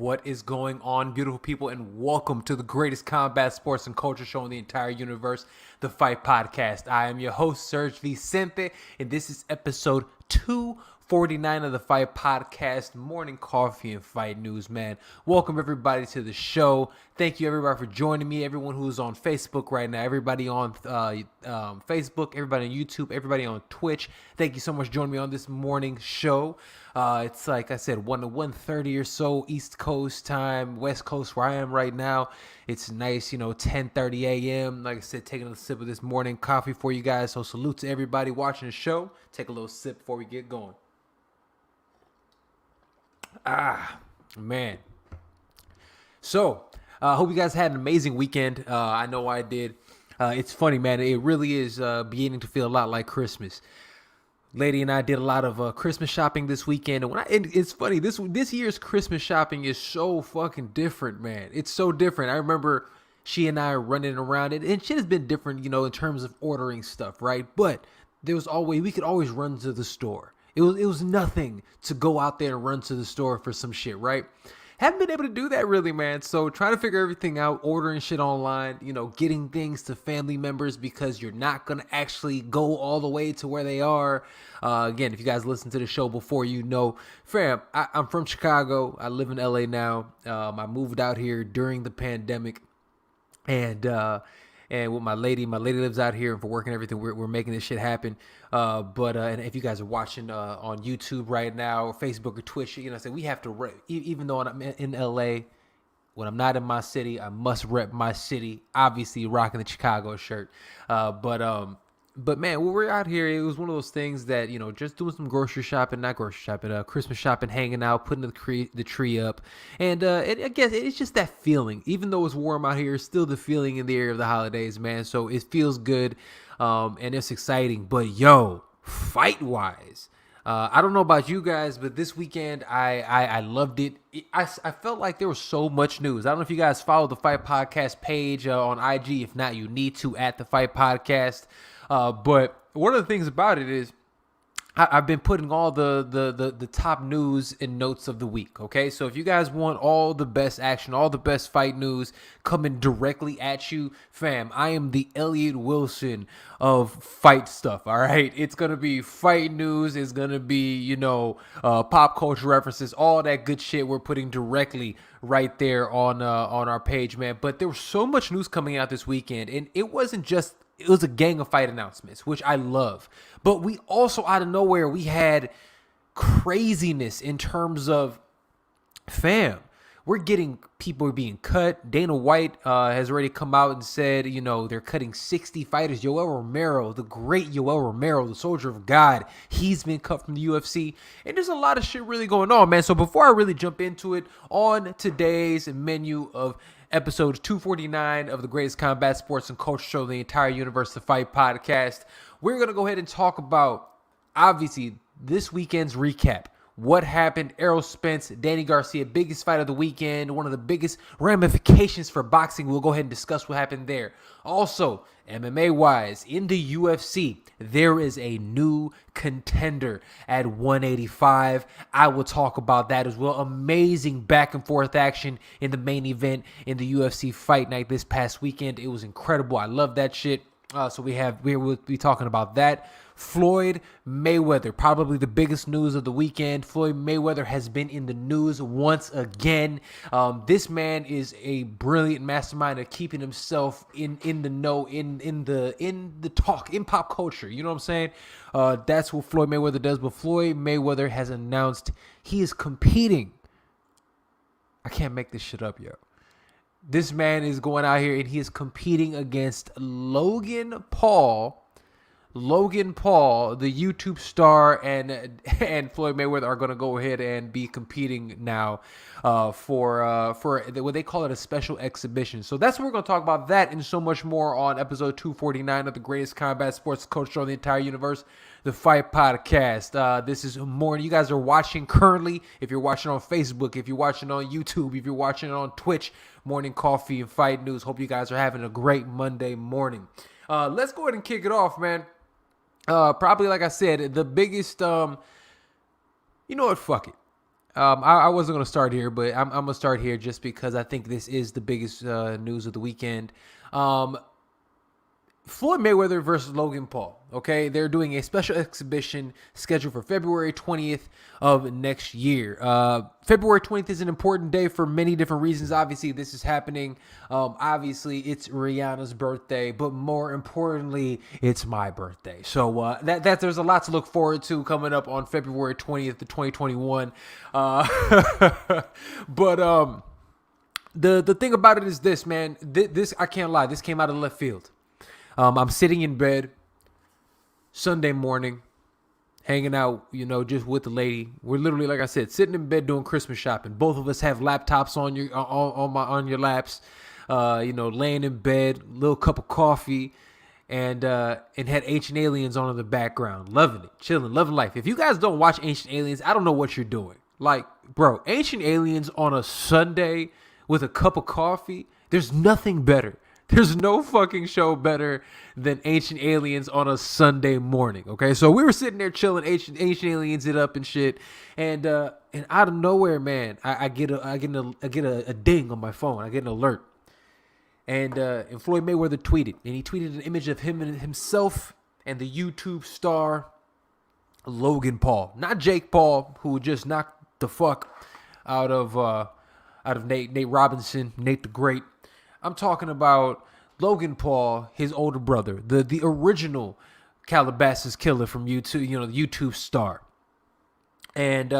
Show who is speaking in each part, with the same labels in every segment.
Speaker 1: What is going on, beautiful people, and welcome to the greatest combat sports and culture show in the entire universe, the Fight Podcast. I am your host, Serg Vicente, and this is episode 249 of the Fight Podcast, morning coffee and fight news, man. Welcome, everybody, to the show. Thank you, everybody, for joining me, everyone who's on Facebook right now, everybody on Facebook, everybody on YouTube, everybody on Twitch. Thank you so much for joining me on this morning show. It's like I said, 1 to 1:30 or so East Coast time, West Coast where I am right now. It's nice, 10:30 a.m. Like I said, taking a sip of this morning coffee for you guys. So salute to everybody watching the show. Take a little sip before we get going. Man. So, hope you guys had an amazing weekend. I know I did. It's funny, man. It really is beginning to feel a lot like Christmas. Lady and I did a lot of Christmas shopping this weekend, and it's funny. This year's Christmas shopping is so fucking different, man. It's so different. I remember she and I are running around, and shit has been different, in terms of ordering stuff, right? But we could always run to the store. It was nothing to go out there and run to the store for some shit, right? Haven't been able to do that really, man. So trying to figure everything out, ordering shit online, getting things to family members because you're not going to actually go all the way to where they are. Again, if you guys listen to the show before, fam, I'm from Chicago. I live in LA now. I moved out here during the pandemic, and with my lady lives out here, and for work and everything, we're making this shit happen. And if you guys are watching on YouTube right now, or Facebook or Twitch, say we have to even though I'm in LA, when I'm not in my city, I must rep my city. Obviously, rocking the Chicago shirt. But man, when we're out here, it was one of those things that, just doing some Christmas shopping, hanging out, putting the tree up. And I guess it's just that feeling. Even though it's warm out here, it's still the feeling in the air of the holidays, man. So it feels good and it's exciting. But fight-wise, I don't know about you guys, but this weekend, I loved it. I felt like there was so much news. I don't know if you guys follow the Fight Podcast page on IG. If not, you need to at the Fight Podcast. But one of the things about it is I've been putting all the top news and notes of the week. Okay, so if you guys want all the best action, all the best fight news coming directly at you, fam, I am the Elliott Wilson of fight stuff. All right, it's gonna be fight news. It's gonna be pop culture references, all that good shit. We're putting directly right there on our page, man. But there was so much news coming out this weekend, and it was a gang of fight announcements, which I love. But we also, out of nowhere, we had craziness in terms of, fam, we're getting people being cut. Dana White has already come out and said, they're cutting 60 fighters. Yoel Romero, the great Yoel Romero, the soldier of God, he's been cut from the UFC. And there's a lot of shit really going on, man. So before I really jump into it, on today's menu of episode 249 of the greatest combat sports and culture show in the entire universe, the Fight Podcast, we're going to go ahead and talk about, obviously, this weekend's recap. What happened? Errol Spence, Danny Garcia, biggest fight of the weekend, one of the biggest ramifications for boxing. We'll go ahead and discuss what happened there. Also, MMA-wise, in the UFC, there is a new contender at 185. I will talk about that as well. Amazing back-and-forth action in the main event in the UFC Fight Night this past weekend. It was incredible. I love that shit. So we will be talking about that. Floyd Mayweather, probably the biggest news of the weekend. Floyd Mayweather has been in the news once again. This man is a brilliant mastermind of keeping himself in the know, in the talk, in pop culture. You know what I'm saying? That's what Floyd Mayweather does. But Floyd Mayweather has announced he is competing. I can't make this shit up, yo. This man is going out here and he is competing against Logan Paul. Logan Paul, the YouTube star, and Floyd Mayweather are going to go ahead and be competing now for what they call it, a special exhibition. So that's what we're going to talk about, that and so much more on episode 249 of the greatest combat sports culture show in the entire universe, the Fight Podcast. This is morning. You guys are watching currently. If you're watching on Facebook, if you're watching on YouTube, if you're watching on Twitch, morning coffee and fight news. Hope you guys are having a great Monday morning. Let's go ahead and kick it off, man. Probably, like I said, the biggest, you know what, fuck it. I wasn't going to start here, but I'm going to start here just because I think this is the biggest news of the weekend. Floyd Mayweather versus Logan Paul. Okay, they're doing a special exhibition scheduled for February 20th of next year. February 20th is an important day for many different reasons. Obviously, this is happening. Obviously, it's Rihanna's birthday, but more importantly, it's my birthday. So that there's a lot to look forward to coming up on February 20th of 2021. But the thing about it is this, man. This I can't lie. This came out of left field. I'm sitting in bed Sunday morning, hanging out, just with the lady. We're literally, like I said, sitting in bed doing Christmas shopping. Both of us have laptops on your laps, laying in bed, little cup of coffee, and had Ancient Aliens on in the background, loving it, chilling, loving life. If you guys don't watch Ancient Aliens, I don't know what you're doing. Like, bro, Ancient Aliens on a Sunday with a cup of coffee, there's nothing better. There's no fucking show better than Ancient Aliens on a Sunday morning. Okay, so we were sitting there chilling, Ancient Aliens it up and shit, and out of nowhere, man, I get a ding on my phone. I get an alert, and Floyd Mayweather tweeted, and he tweeted an image of him and himself and the YouTube star Logan Paul, not Jake Paul, who just knocked the fuck out of Nate Robinson, Nate the Great. I'm talking about Logan Paul, his older brother, the original Calabasas killer from YouTube, the YouTube star. And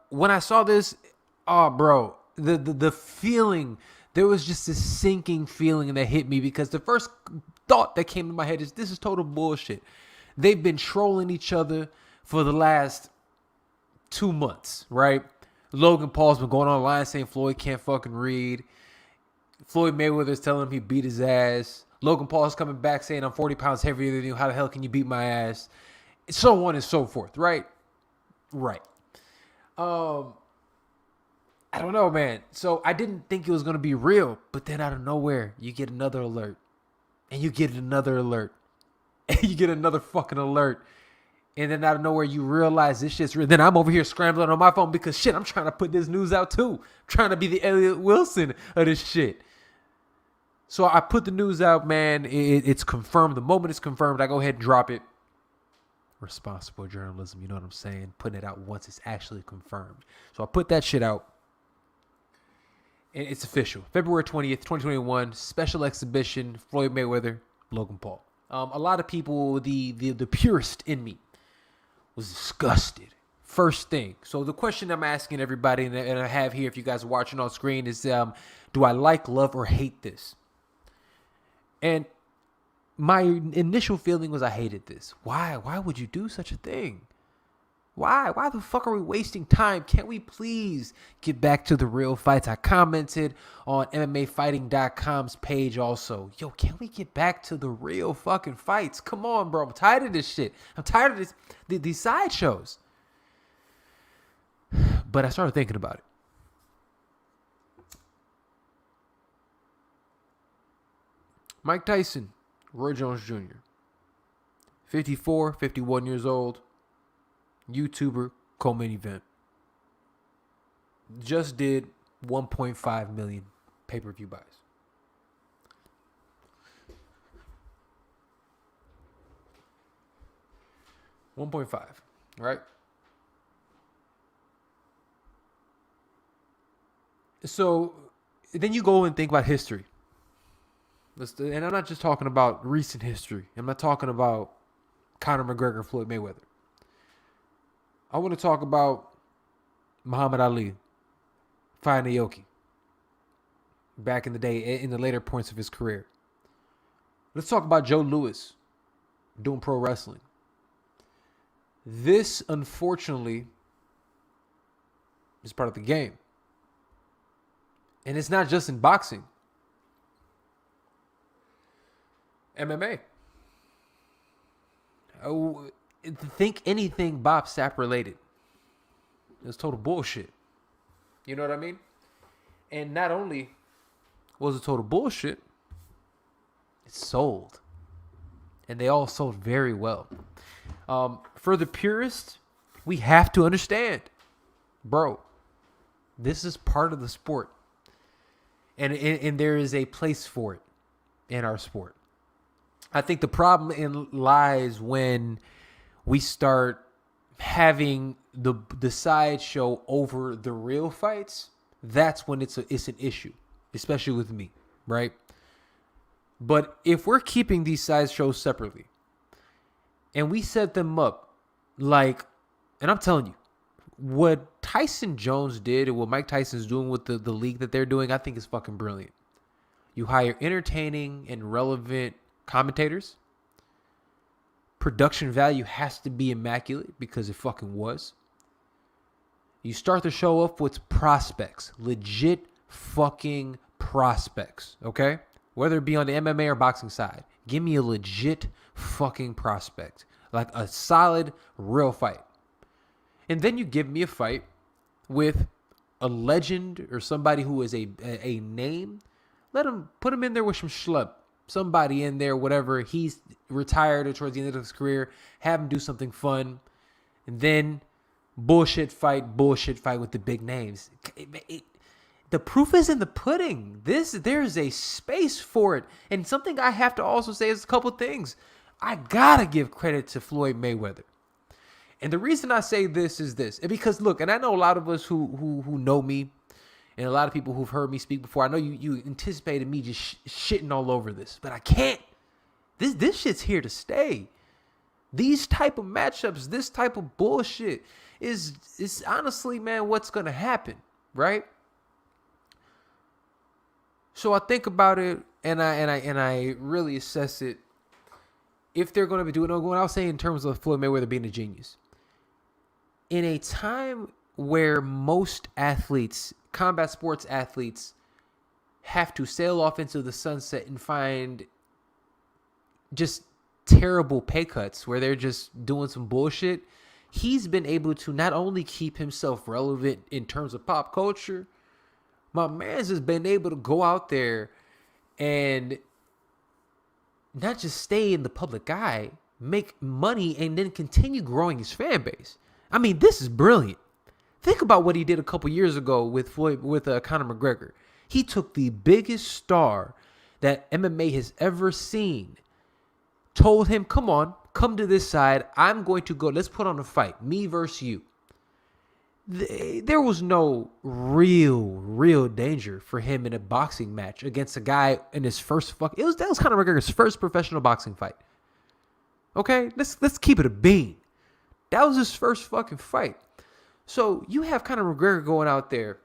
Speaker 1: when I saw this, bro, the feeling, there was just this sinking feeling that hit me because the first thought that came to my head is this is total bullshit. They've been trolling each other for the last 2 months, right? Logan Paul's been going online saying Floyd can't fucking read. Floyd Mayweather's telling him he beat his ass. Logan Paul's coming back saying I'm 40 pounds heavier than you. How the hell can you beat my ass? So on and so forth, right? Right. I don't know, man. So I didn't think it was going to be real, but then out of nowhere, you get another alert. And you get another alert. And you get another fucking alert. And then out of nowhere, you realize this shit's real. Then I'm over here scrambling on my phone because, shit, I'm trying to put this news out too. I'm trying to be the Elliot Wilson of this shit. So I put the news out, man. It's confirmed. The moment it's confirmed, I go ahead and drop it. Responsible journalism, you know what I'm saying? Putting it out once it's actually confirmed. So I put that shit out. And it's official. February 20th, 2021, special exhibition, Floyd Mayweather, Logan Paul. A lot of people, the purist in me, was disgusted. First thing. So the question I'm asking everybody, and I have here, if you guys are watching on screen, is do I like, love, or hate this? And my initial feeling was I hated this. Why? Why would you do such a thing? Why? Why the fuck are we wasting time? Can't we please get back to the real fights? I commented on MMAfighting.com's page also. Yo, can we get back to the real fucking fights? Come on, bro. I'm tired of this shit. I'm tired of these sideshows. But I started thinking about it. Mike Tyson, Roy Jones Jr., 54, 51 years old, YouTuber, co-main event. Just did 1.5 million pay-per-view buys. $1.5, right? So then you go and think about history. And I'm not just talking about recent history. I'm not talking about Conor McGregor, Floyd Mayweather. I want to talk about Muhammad Ali fighting Aoki back in the day, in the later points of his career. Let's talk about Joe Louis doing pro wrestling. This, unfortunately, is part of the game. And it's not just in boxing. MMA. Oh, think anything Bob Sapp related. It's total bullshit. You know what I mean? And not only was it total bullshit, it sold. And they all sold very well. For the purists, we have to understand. Bro, This is part of the sport. And there is a place for it in our sport. I think the problem lies when we start having the sideshow over the real fights. That's when it's an issue, especially with me, right? But if we're keeping these sideshows separately and we set them up like, and I'm telling you, what Tyson Jones did and what Mike Tyson's doing with the league that they're doing, I think is fucking brilliant. You hire entertaining and relevant commentators. Production value has to be immaculate because it fucking was. You start the show up with prospects, legit fucking prospects, okay? Whether it be on the MMA or boxing side, give me a legit fucking prospect, like a solid, real fight. And then you give me a fight with a legend or somebody who is a name. Put him in there with some schlub. Somebody in there, whatever. He's retired or towards the end of his career. Have him do something fun. And then bullshit fight with the big names. The proof is in the pudding. There's a space for it. And something I have to also say is a couple things. I gotta give credit to Floyd Mayweather. And the reason I say this is this. Because look, and I know a lot of us who know me, and a lot of people who've heard me speak before, I know you anticipated me just shitting all over this, but I can't. This shit's here to stay. These type of matchups, this type of bullshit is honestly, man, what's gonna happen, right? So I think about it, and I really assess it. If they're gonna be doing what I was saying in terms of Floyd Mayweather being a genius, in a time where most athletes, combat sports athletes, have to sail off into the sunset and find just terrible pay cuts where they're just doing some bullshit, he's been able to not only keep himself relevant in terms of pop culture, my man's has been able to go out there and not just stay in the public eye, make money, and then continue growing his fan base. I mean, this is brilliant. Think about what he did a couple years ago with Conor McGregor. He took the biggest star that MMA has ever seen, told him, come to this side. I'm going to go. Let's put on a fight, me versus you. There was no real danger for him in a boxing match against a guy in his first that was Conor McGregor's first professional boxing fight. Okay, let's keep it a bean. That was his first fucking fight. So you have Conor McGregor going out there,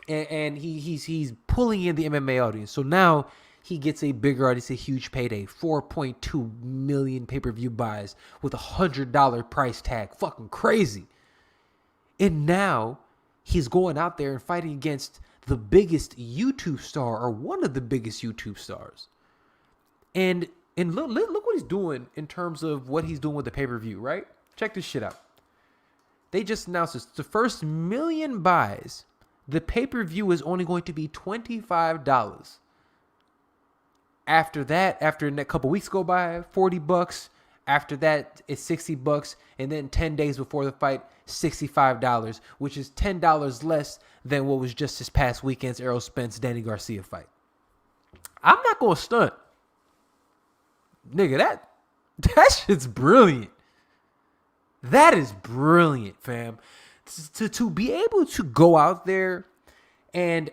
Speaker 1: and he's pulling in the MMA audience. So now he gets a bigger audience, a huge payday, 4.2 million pay-per-view buys with $100 price tag, fucking crazy. And now he's going out there and fighting against the biggest YouTube star, or one of the biggest YouTube stars. And look what he's doing in terms of what he's doing with the pay-per-view, right? Check this shit out. They just announced this. The first million buys, the pay-per-view is only going to be $25. After that, after a couple weeks go by, $40. After that, it's $60. And then 10 days before the fight, $65, which is $10 less than what was just this past weekend's Errol Spence Danny Garcia fight. I'm not going to stunt. Nigga, that shit's brilliant. That is brilliant, fam. To be able to go out there and,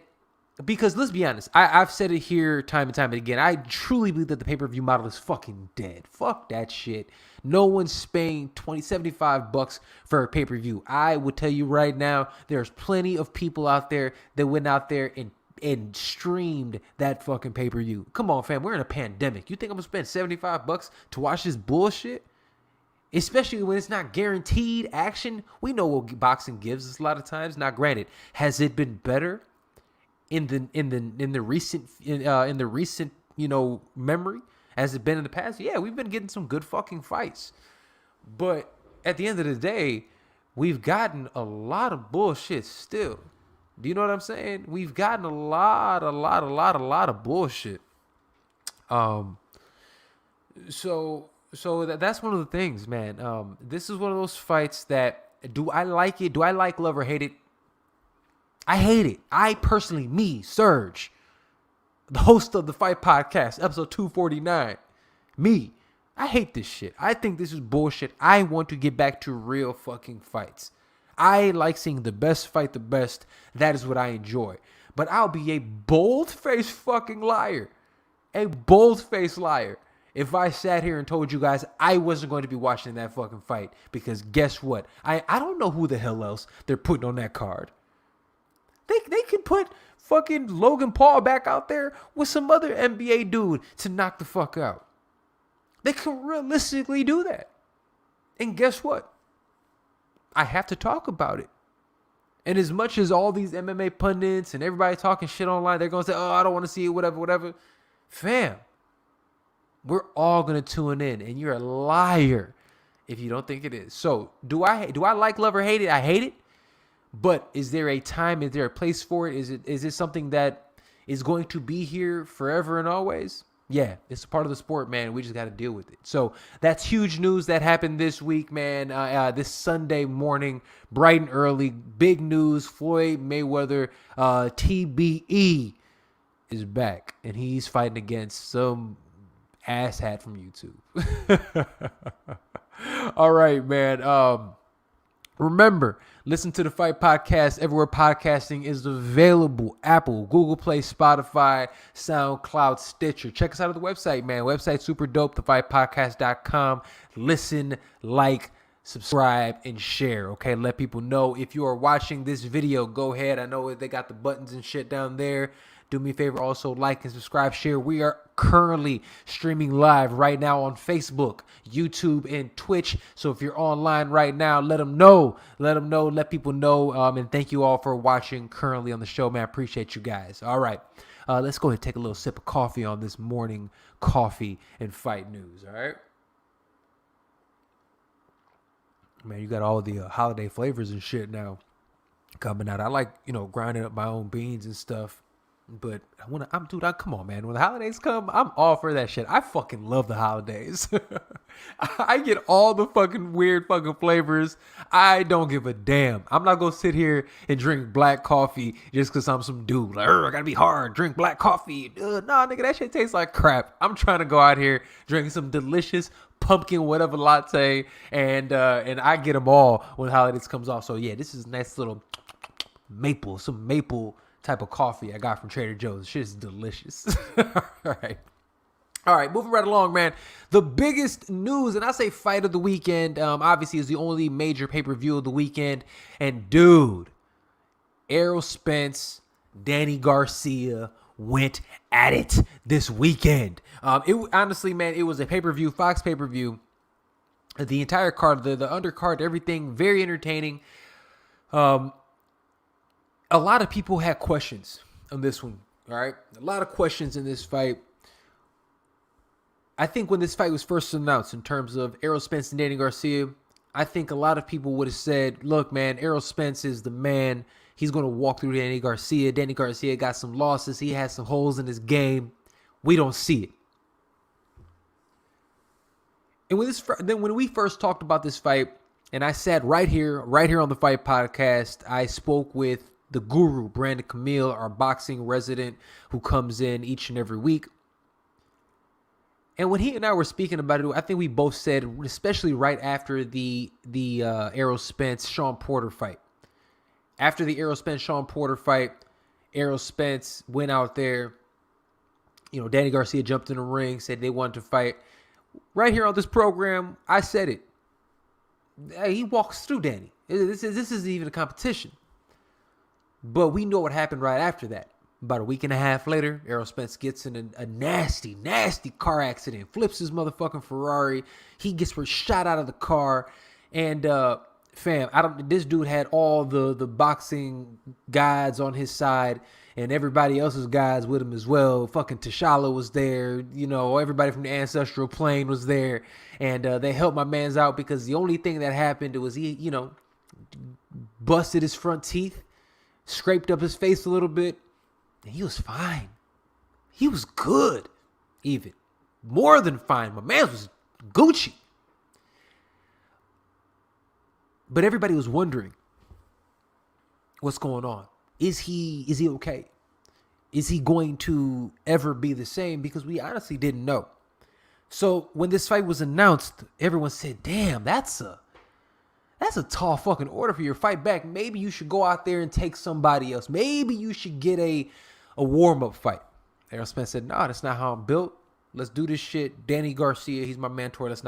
Speaker 1: because let's be honest, I've said it here time and time again. I truly believe that the pay-per-view model is fucking dead. Fuck that shit. No one's paying $75 for a pay-per-view. I would tell you right now, there's plenty of people out there that went out there and streamed that fucking pay-per-view. Come on, fam. We're in a pandemic. You think I'm gonna spend $75 to watch this bullshit? Especially when it's not guaranteed action. We know what boxing gives us a lot of times. Now, granted, has it been better in the recent memory? Has it been in the past? Yeah, we've been getting some good fucking fights. But at the end of the day, we've gotten a lot of bullshit still. Do you know what I'm saying? We've gotten a lot of bullshit. So that's one of the things, man. This is one of those fights that, do I like it? Do I like, love, or hate it? I hate it. I personally, me, Serg, the host of the Fight Podcast, episode 249, me, I hate this shit. I think this is bullshit. I want to get back to real fucking fights. I like seeing the best fight the best. That is what I enjoy. But I'll be a bold-faced fucking liar. A bold-faced liar if I sat here and told you guys I wasn't going to be watching that fucking fight. Because guess what? I don't know who the hell else they're putting on that card. They could put fucking Logan Paul back out there with some other NBA dude to knock the fuck out. They can realistically do that. And guess what? I have to talk about it. And as much as all these MMA pundits and everybody talking shit online, they're going to say, oh, I don't want to see it, whatever. Fam, we're all going to tune in. And you're a liar if you don't think it is. So do I like, love, or hate it? I hate it. But is there a time? Is there a place for it? Is it something that is going to be here forever and always? Yeah, it's a part of the sport, man. We just got to deal with it. So that's huge news that happened this week, man. This Sunday morning, bright and early, big news. Floyd Mayweather, TBE, is back, and he's fighting against some asshat from YouTube. All right, man. Remember, listen to the Fight Podcast everywhere podcasting is available. Apple, Google Play, Spotify, SoundCloud, Stitcher. Check us out at the website, man. Website super dope, thefightpodcast.com. Listen, like, subscribe, and share, okay? Let people know. If you are watching this video, go ahead. I know they got the buttons and shit down there. Do me a favor, also like and subscribe, share. We are currently streaming live right now on Facebook, YouTube, and Twitch. So if you're online right now, let them know. Let people know. And thank you all for watching currently on the show, man. I appreciate you guys. All right. Let's go ahead and take a little sip of coffee on this morning coffee and fight news. All right. Man, you got all the holiday flavors and shit now coming out. I like, grinding up my own beans and stuff. But come on, man. When the holidays come, I'm all for that shit. I fucking love the holidays. I get all the fucking weird fucking flavors. I don't give a damn. I'm not going to sit here and drink black coffee just because I'm some dude. Like, I got to be hard. Drink black coffee. Nah, nigga, that shit tastes like crap. I'm trying to go out here drinking some delicious pumpkin whatever latte. And I get them all when the holidays comes off. So, yeah, this is a nice little maple type of coffee I got from Trader Joe's. Shit is delicious. All right, moving right along, man. The biggest news, and I say fight of the weekend, obviously is the only major pay-per-view of the weekend. And dude, Errol Spence, Danny Garcia went at it this weekend. Honestly, man, it was a pay-per-view, Fox pay-per-view. The entire card, the undercard, everything, very entertaining. A lot of people had questions on this one, all right? A lot of questions in this fight. I think when this fight was first announced in terms of Errol Spence and Danny Garcia, I think a lot of people would have said, look, man, Errol Spence is the man. He's going to walk through Danny Garcia. Danny Garcia got some losses. He has some holes in his game. We don't see it. And when we first talked about this fight, and I sat right here on the Fight Podcast, I spoke with the guru, Brandon Camille, our boxing resident who comes in each and every week. And when he and I were speaking about it, I think we both said, especially right after the Errol Spence Sean Porter fight. After the Errol Spence Sean Porter fight, Errol Spence went out there. Danny Garcia jumped in the ring, said they wanted to fight. Right here on this program, I said it. He walks through Danny. This isn't even a competition. But we know what happened right after that. About a week and a half later, Errol Spence gets in a nasty, nasty car accident. Flips his motherfucking Ferrari. He gets shot out of the car. And, this dude had all the boxing guys on his side and everybody else's guys with him as well. Fucking T'Challa was there. Everybody from the ancestral plane was there. And they helped my mans out because the only thing that happened was he, busted his front teeth. Scraped up his face a little bit, and he was fine. He was good, even. More than fine. My man was Gucci. But everybody was wondering what's going on. Is he okay? Is he going to ever be the same? Because we honestly didn't know. So when this fight was announced, everyone said, damn, that's a tall fucking order for your fight back. Maybe you should go out there and take somebody else. Maybe you should get a warm-up fight. Errol Spence said, nah, that's not how I'm built. Let's do this shit. Danny Garcia, he's my mentor. Let's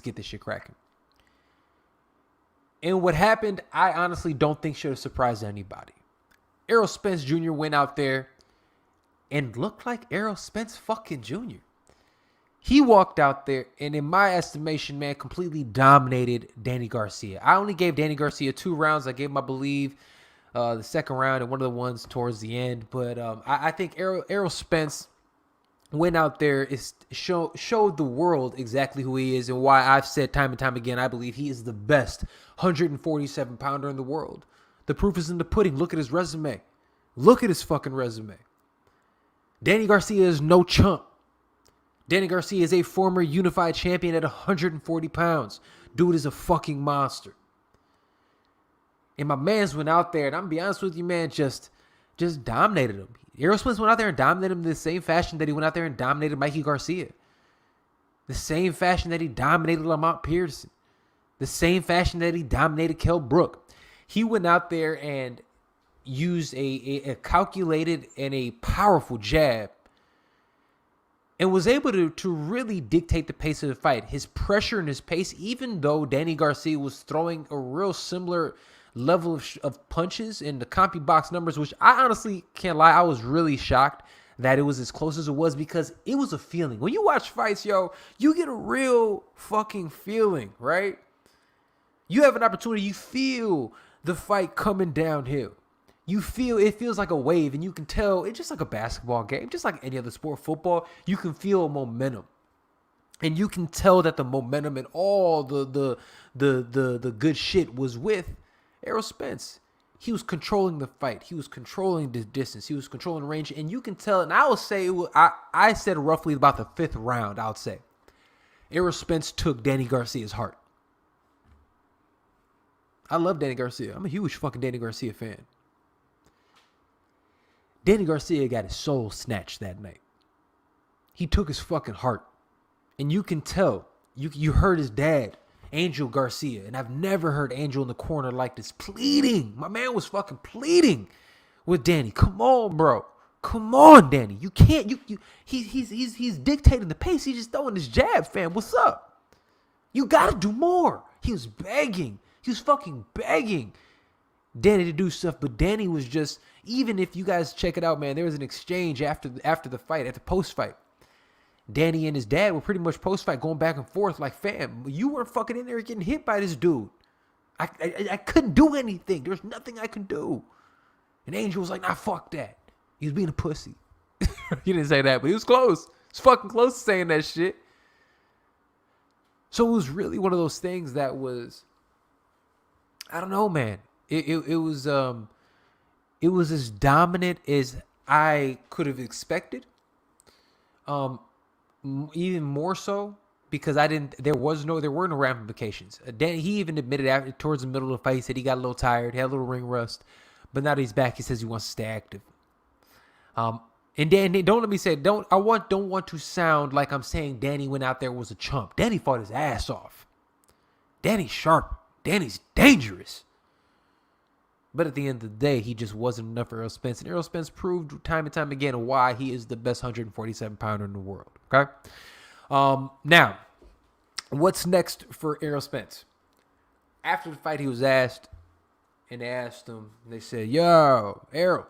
Speaker 1: get this shit cracking. And what happened, I honestly don't think should have surprised anybody. Errol Spence Jr. went out there and looked like Errol Spence fucking Jr. He walked out there and, in my estimation, man, completely dominated Danny Garcia. I only gave Danny Garcia 2 rounds. I gave him, I believe, the second round and one of the ones towards the end. But I think Errol Spence went out there, showed the world exactly who he is, and why I've said time and time again, I believe he is the best 147-pounder in the world. The proof is in the pudding. Look at his resume. Look at his fucking resume. Danny Garcia is no chump. Danny Garcia is a former unified champion at 140 pounds. Dude is a fucking monster. And my mans went out there, and I'm going to be honest with you, man, just dominated him. Errol Spence went out there and dominated him in the same fashion that he went out there and dominated Mikey Garcia. The same fashion that he dominated Lamont Pearson. The same fashion that he dominated Kell Brook. He went out there and used a calculated and a powerful jab and was able to really dictate the pace of the fight. His pressure and his pace, even though Danny Garcia was throwing a real similar level of punches in the CompuBox numbers, which I honestly can't lie, I was really shocked that it was as close as it was, because it was a feeling. When you watch fights, yo, you get a real fucking feeling, right? You have an opportunity, you feel the fight coming downhill. It feels like a wave, and you can tell it's just like a basketball game, just like any other sport, football. You can feel momentum, and you can tell that the momentum and all the good shit was with Errol Spence. He was controlling the fight. He was controlling the distance. He was controlling the range, and you can tell. And I will say, I said roughly about the 5th round, I would say, Errol Spence took Danny Garcia's heart. I love Danny Garcia. I'm a huge fucking Danny Garcia fan. Danny Garcia got his soul snatched that night. He took his fucking heart. And you can tell. You heard his dad, Angel Garcia. And I've never heard Angel in the corner like this, pleading. My man was fucking pleading with Danny. Come on, bro. Come on, Danny. You can't. He's dictating the pace. He's just throwing his jab, fam. What's up? You gotta do more. He was begging. He was fucking begging Danny to do stuff, but Danny was just, even if you guys check it out, man, there was an exchange after the fight, at the post-fight. Danny and his dad were pretty much post-fight going back and forth like, fam, you weren't fucking in there getting hit by this dude. I couldn't do anything. There's nothing I could do. And Angel was like, nah, fuck that. He was being a pussy. He didn't say that, but he was close. He was fucking close to saying that shit. So it was really one of those things that was, I don't know, man. It was as dominant as I could have expected. Even more so because there were no ramifications. Danny, he even admitted towards the middle of the fight, he said he got a little tired, had a little ring rust, but now that he's back, he says he wants to stay active. And Danny, don't want to sound like I'm saying Danny went out there was a chump. Danny fought his ass off. Danny's sharp. Danny's dangerous. But at the end of the day, he just wasn't enough for Errol Spence. And Errol Spence proved time and time again why he is the best 147-pounder in the world. Okay? Now, what's next for Errol Spence? After the fight, he was asked, and they asked him, they said, yo, Errol,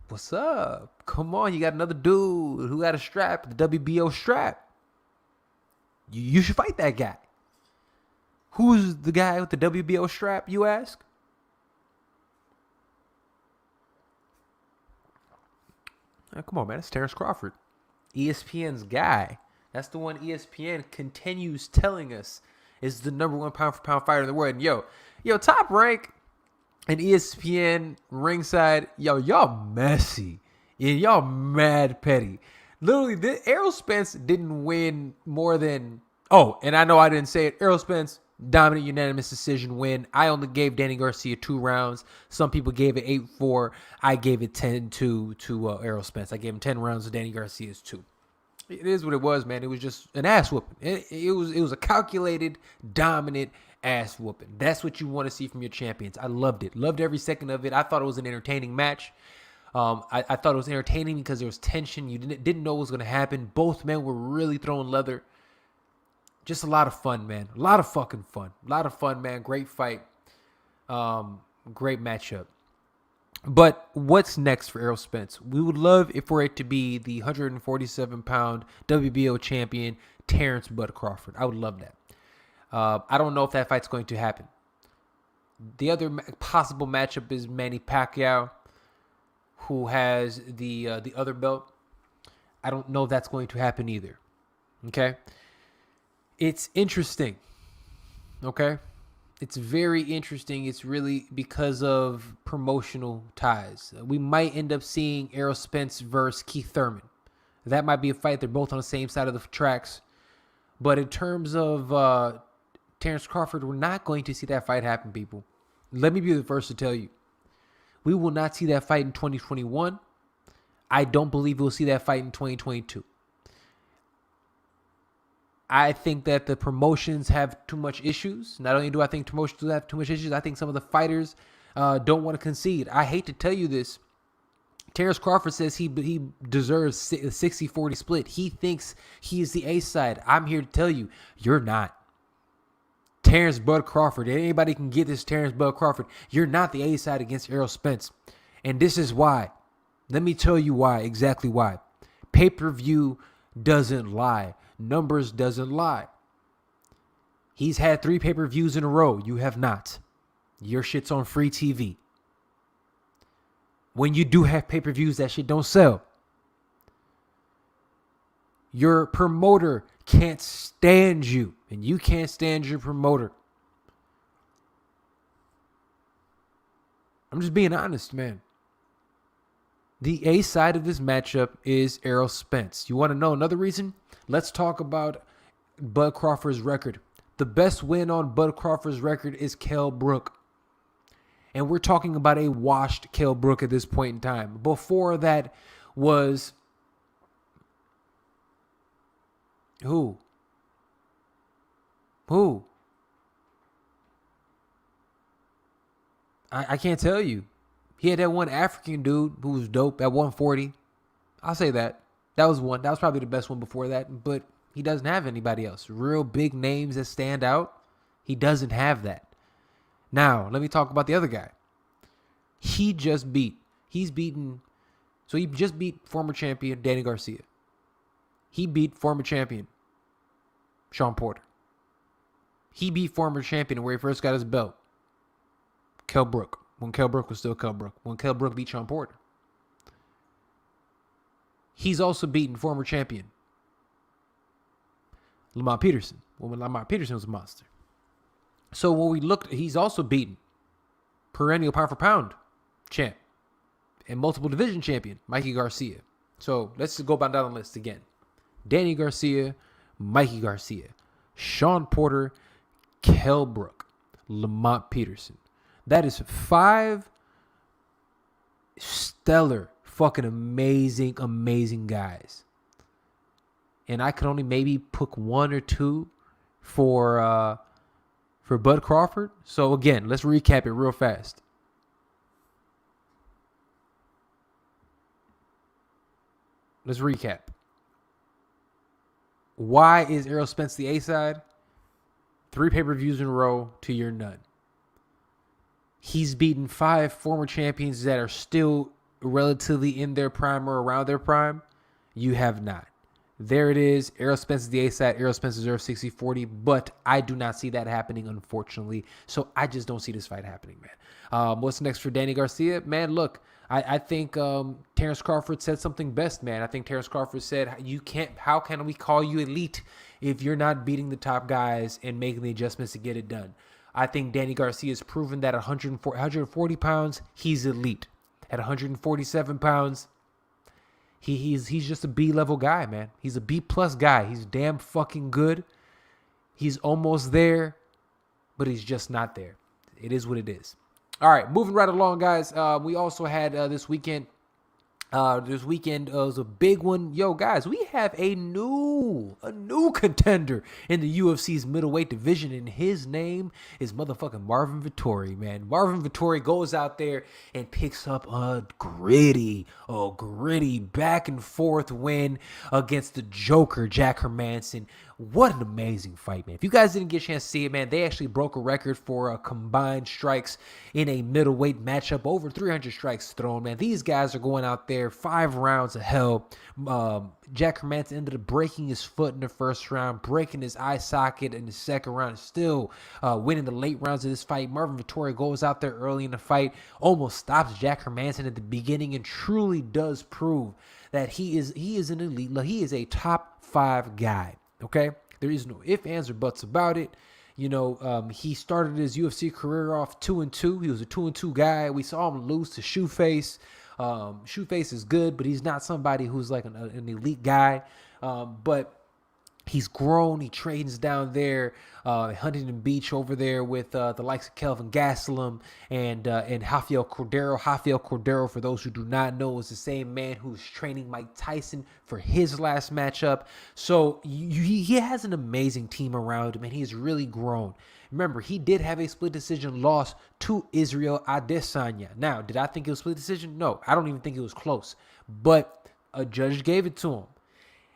Speaker 1: what's up? Come on, you got another dude who got a strap, the WBO strap. You should fight that guy. Who's the guy with the WBO strap, you ask? Oh, come on, man. It's Terrence Crawford. ESPN's guy. That's the one ESPN continues telling us is the number 1 pound-for-pound fighter in the world. And yo, Top Rank and ESPN ringside, y'all messy. Yeah, y'all mad petty. Literally, Errol Spence didn't win more than... Oh, and I know I didn't say it. Errol Spence Dominant unanimous decision win. I only gave Danny Garcia 2 rounds. Some people gave it 8-4. I gave it 10-2 to Errol Spence. I gave him 10 rounds of Danny Garcia's 2. It is what it was, man. It was just an ass whooping. It was a calculated, dominant ass whooping. That's what you want to see from your champions. I loved it. Loved every second of it. I thought it was an entertaining match. I thought it was entertaining because there was tension. You didn't know what was going to happen. Both men were really throwing leather. Just a lot of fun, man. A lot of fucking fun. A lot of fun, man. Great fight. Great matchup. But what's next for Errol Spence? We would love for it to be the 147-pound WBO champion, Terrence Bud Crawford. I would love that. I don't know if that fight's going to happen. The other possible matchup is Manny Pacquiao, who has the other belt. I don't know if that's going to happen either. Okay? It's interesting. Okay? It's very interesting. It's really because of promotional ties. We might end up seeing Errol Spence versus Keith Thurman. That might be a fight. They're both on the same side of the tracks. But in terms of Terrence Crawford, we're not going to see that fight happen, people. Let me be the first to tell you. We will not see that fight in 2021. I don't believe we'll see that fight in 2022. I think that the promotions have too much issues. Not only do I think promotions have too much issues, I think some of the fighters don't want to concede. I hate to tell you this. Terrence Crawford says he deserves a 60-40 split. He thinks he is the A side. I'm here to tell you, you're not. Terrence Bud Crawford. Anybody can get this Terrence Bud Crawford. You're not the A side against Errol Spence. And this is why. Let me tell you why, exactly why. Pay-per-view doesn't lie. Numbers doesn't lie. He's had 3 pay-per-views in a row. You have not. Your shit's on free TV. When you do have pay-per-views, that shit don't sell. Your promoter can't stand you, and you can't stand your promoter. I'm just being honest, man. The A side of this matchup is Errol Spence. You want to know another reason? Let's talk about Bud Crawford's record. The best win on Bud Crawford's record is Kell Brook. And we're talking about a washed Kell Brook at this point in time. Before that was who? I can't tell you. He had that one African dude who was dope at 140. I'll say that. That was one. That was probably the best one before that. But he doesn't have anybody else. Real big names that stand out. He doesn't have that. Now, let me talk about the other guy. He just beat former champion Danny Garcia. He beat former champion Sean Porter. He beat former champion where he first got his belt, Kell Brook. When Kell Brook was still Kell Brook. When Kell Brook beat Sean Porter. He's also beaten former champion Lamont Peterson. When Lamont Peterson was a monster. So when we looked, he's also beaten perennial pound for pound champ and multiple division champion Mikey Garcia. So let's just go down the list again. Danny Garcia, Mikey Garcia, Sean Porter, Kell Brook, Lamont Peterson. That is 5 stellar, fucking amazing guys. And I could only maybe pick 1 or 2 for Bud Crawford. So again, let's recap it real fast. Let's recap. Why is Errol Spence the A side? 3 pay-per-views in a row to your none. He's beaten 5 former champions that are still relatively in their prime or around their prime. You have not. There it is. Errol Spence is the A side. Errol Spence deserves 60-40, but I do not see that happening, unfortunately. So I just don't see this fight happening, man. What's next for Danny Garcia? Man, look, I think Terrence Crawford said something best, man. I think Terrence Crawford said, how can we call you elite if you're not beating the top guys and making the adjustments to get it done? I think Danny Garcia has proven that at 140 pounds, he's elite. At 147 pounds, he's just a B-level guy, man. He's a B-plus guy. He's damn fucking good. He's almost there. but he's just not there. It is what it is. All right, moving right along, guys. We also had this weekend. This weekend was a big one. Yo, guys, we have a new contender in the UFC's middleweight division, and his name is motherfucking Marvin Vettori, man. Marvin Vettori goes out there and picks up a gritty back and forth win against the Joker, Jack Hermanson. What an amazing fight, man. If you guys didn't get a chance to see it, man, they actually broke a record for combined strikes in a middleweight matchup. Over 300 strikes thrown, man. These guys are going out there 5 rounds of hell. Jack Hermanson ended up breaking his foot in the first round, breaking his eye socket in the second round, still winning the late rounds of this fight. Marvin Vettori goes out there early in the fight, almost stops Jack Hermanson at the beginning, and truly does prove that he is an elite. He is a top 5 guy. Okay, there is no ifs, ands, or buts about it. You know, he started his UFC career off 2-2. He was a 2-2 guy. We saw him lose to Shoeface. Shoeface is good, but he's not somebody who's like an elite guy. But he's grown. He trains down there, Huntington Beach over there with the likes of Kelvin Gastelum and Rafael Cordeiro. Rafael Cordeiro, for those who do not know, is the same man who's training Mike Tyson for his last matchup. So he has an amazing team around him, and he has really grown. Remember, he did have a split decision loss to Israel Adesanya. Now, did I think it was split decision? No, I don't even think it was close. But a judge gave it to him.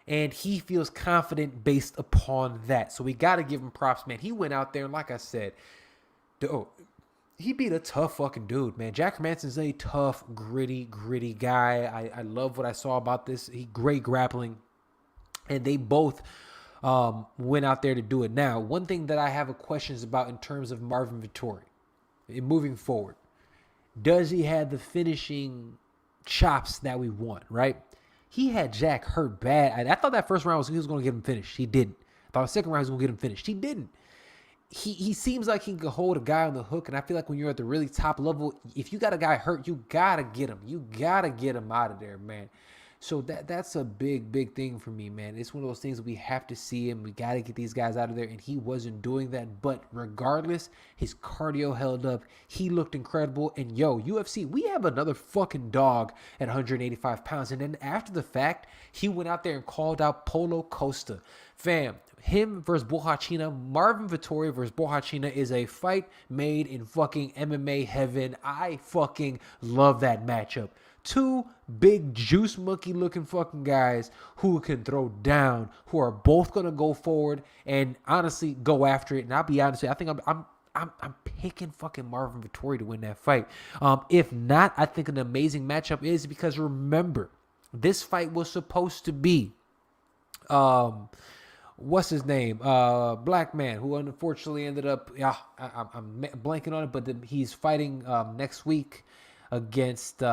Speaker 1: And he feels confident based upon that. So we got to give him props, man. He went out there, and like I said, he beat a tough fucking dude, man. Jack Hermanson's a tough, gritty guy. I love what I saw about this. He great grappling. And they both went out there to do it. Now, one thing that I have questions about in terms of Marvin Vettori, moving forward, does he have the finishing chops that we want, right? He had Jack hurt bad. I thought that first round he was going to get him finished. He didn't. I thought the second round he was going to get him finished. He didn't. He seems like he can hold a guy on the hook, and I feel like when you're at the really top level, if you got a guy hurt, you got to get him. You got to get him out of there, man. So that's a big thing for me, man. It's one of those things that we have to see, and we got to get these guys out of there, and he wasn't doing that. But regardless, his cardio held up. He looked incredible. And, yo, UFC, we have another fucking dog at 185 pounds. And then after the fact, he went out there and called out Paulo Costa. Fam, him versus Borrachina, Marvin Vettori versus Borrachina is a fight made in fucking MMA heaven. I fucking love that matchup. 2 big juice monkey looking fucking guys who can throw down, who are both gonna go forward and honestly go after it. And I'll be honest, I think I'm picking fucking Marvin Vettori to win that fight. If not, I think an amazing matchup is because remember, this fight was supposed to be what's his name? Black man who unfortunately ended up I'm blanking on it, but he's fighting next week against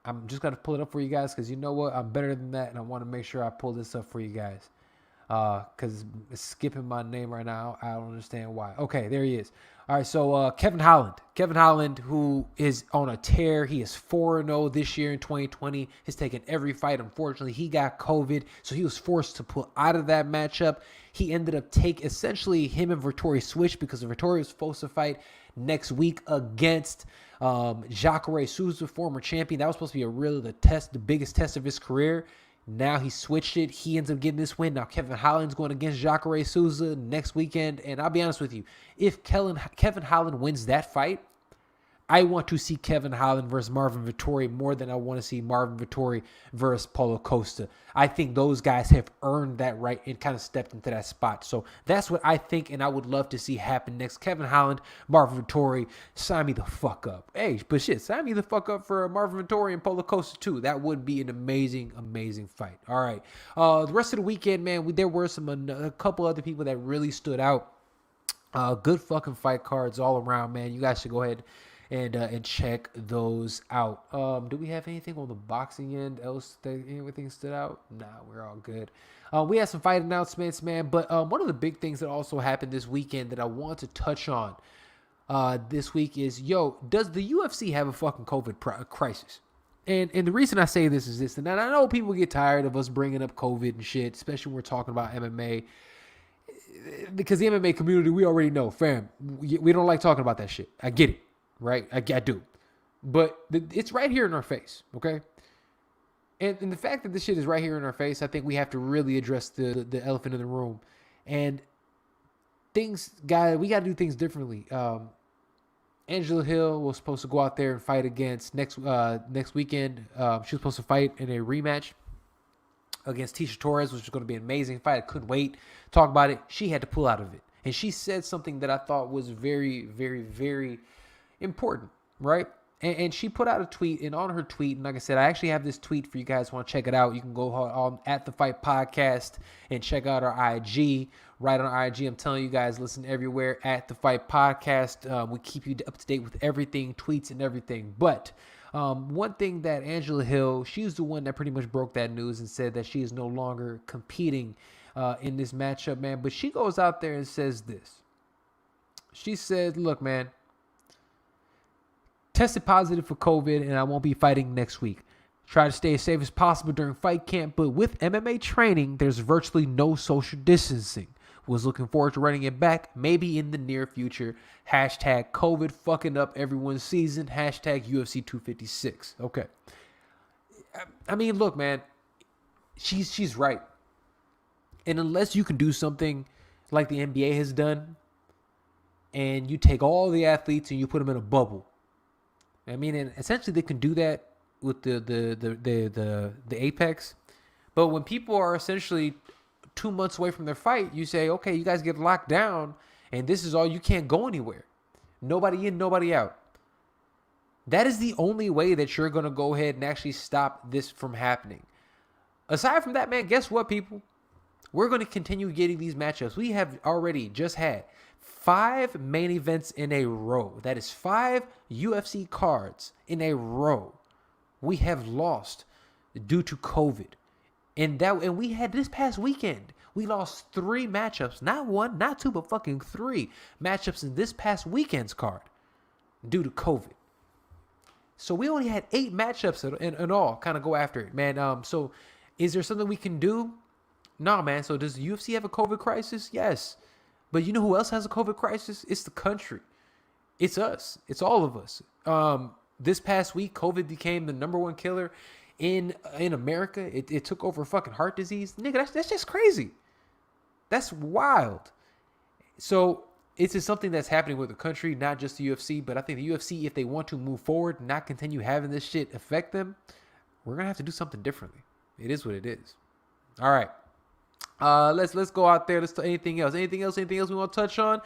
Speaker 1: I'm just going to pull it up for you guys because you know what? I'm better than that, and I want to make sure I pull this up for you guys because it's skipping my name right now. I don't understand why. Okay, there he is. All right, so Kevin Holland. Kevin Holland, who is on a tear. He is 4-0 this year in 2020. He's taken every fight. Unfortunately, he got COVID, so he was forced to pull out of that matchup. He ended up essentially him and Vettori switched because Vettori was supposed to fight next week against Jacare Souza, former champion. That was supposed to be the biggest test of his career. Now he switched it. He ends up getting this win. Now Kevin Holland's going against Jacare Souza next weekend. And I'll be honest with you, if Kevin Holland wins that fight, I want to see Kevin Holland versus Marvin Vettori more than I want to see Marvin Vettori versus Paulo Costa. I think those guys have earned that right and kind of stepped into that spot. So that's what I think, and I would love to see happen next. Kevin Holland, Marvin Vettori, sign me the fuck up. Hey, but shit, sign me the fuck up for Marvin Vettori and Paulo Costa too. That would be an amazing fight. All right. The rest of the weekend, man, there were a couple other people that really stood out. Good fucking fight cards all around, man. You guys should go ahead and check those out. Do we have anything on the boxing end else that everything stood out? Nah, we're all good. We had some fight announcements, man, but one of the big things that also happened this weekend that I want to touch on this week is, does the UFC have a fucking COVID crisis? And the reason I say this is this, and I know people get tired of us bringing up COVID and shit, especially when we're talking about MMA. because the MMA community, we already know, fam, we don't like talking about that shit. I get it, right? I do. But it's right here in our face, okay? And the fact that this shit is right here in our face, I think we have to really address the elephant in the room. And things, guys, we got to do things differently. Angela Hill was supposed to go out there and fight against next weekend. She was supposed to fight in a rematch against Tisha Torres, which was going to be an amazing fight. I couldn't wait. Talk about it. She had to pull out of it. And she said something that I thought was very, very, very important, right? And she put out a tweet, and on her tweet, and like I said, I actually have this tweet for you guys who want to check it out. You can go on at the Fight Podcast and check out our IG. Right on IG, I'm telling you guys, listen everywhere at the Fight Podcast. We keep you up to date with everything, tweets and everything. But one thing that Angela Hill, she's the one that pretty much broke that news and said that she is no longer competing in this matchup, man. But she goes out there and says this. She said, look, man, tested positive for COVID, and I won't be fighting next week. Try to stay as safe as possible during fight camp, but with MMA training, there's virtually no social distancing. Was looking forward to running it back, maybe in the near future. Hashtag COVID fucking up everyone's season. Hashtag UFC 256. Okay. I mean, look, man, she's right. And unless you can do something like the NBA has done, and you take all the athletes and you put them in a bubble, I mean, and essentially they can do that with the Apex. But when people are essentially 2 months away from their fight, you say, okay, you guys get locked down, and this is all, you can't go anywhere. Nobody in, nobody out. That is the only way that you're going to go ahead and actually stop this from happening. Aside from that, man, guess what, people? We're going to continue getting these matchups. We have already just had 5 main events in a row. That is 5 UFC cards in a row. We have lost due to COVID. And we had this past weekend, we lost 3 matchups. Not 1, not 2, but fucking 3 matchups in this past weekend's card due to COVID. So we only had 8 matchups in all, kind of go after it, man. So is there something we can do? No, man. So does the UFC have a COVID crisis? Yes. But you know who else has a COVID crisis? It's the country. It's us. It's all of us. This past week, COVID became the #1 killer in America. It took over fucking heart disease. Nigga, that's just crazy. That's wild. So it's just something that's happening with the country, not just the UFC. But I think the UFC, if they want to move forward and not continue having this shit affect them, we're going to have to do something differently. It is what it is. All right. Let's go out there. Let's do anything else we want to touch on.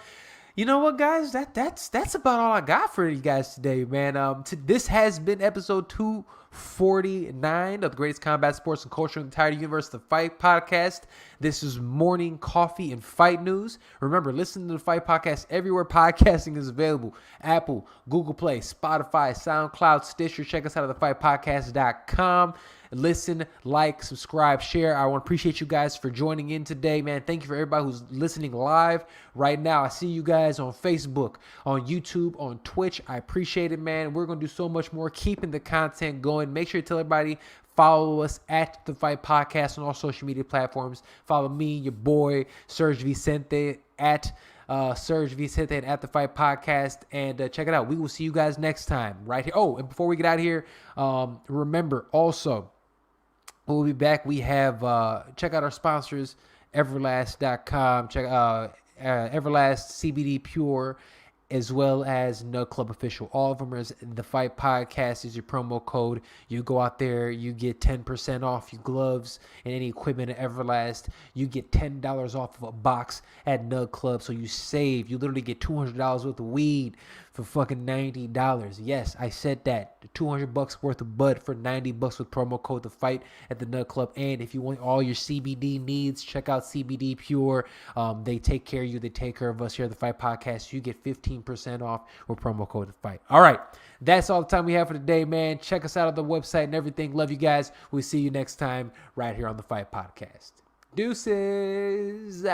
Speaker 1: You know what, guys? That's about all I got for you guys today, man. This has been episode 249 of the greatest combat sports and culture in the entire universe, the Fight Podcast. This is morning coffee and fight news. Remember, listen to the Fight Podcast everywhere podcasting is available. Apple, Google Play, Spotify, SoundCloud, Stitcher. Check us out at thefightpodcast.com. Listen, like, subscribe, share. I want to appreciate you guys for joining in today, man. Thank you for everybody who's listening live right now. I see you guys on Facebook, on YouTube, on Twitch. I appreciate it, man. We're going to do so much more, keeping the content going. Make sure you tell everybody, follow us at The Fight Podcast on all social media platforms. Follow me, your boy, Serg Vicente, at Serg Vicente and at The Fight Podcast, and check it out. We will see you guys next time right here. Oh, and before we get out of here, remember also, we'll be back. We have, check out our sponsors, Everlast.com, check Everlast CBD Pure, as well as Nug Club Official. All of them are The Fight Podcast is your promo code. You go out there, you get 10% off your gloves and any equipment at Everlast. You get $10 off of a box at Nug Club, so you save. You literally get $200 worth of weed for fucking $90. Yes, I said that. $200 worth of bud for $90 with promo code The Fight at the Nug Club. And if you want all your CBD needs, check out CBD Pure. They take care of you. They take care of us here at The Fight Podcast. You get 15% off with promo code The Fight. All right, that's all the time we have for today, man. Check us out on the website and everything. Love you guys. We'll see you next time right here on The Fight Podcast. Deuces.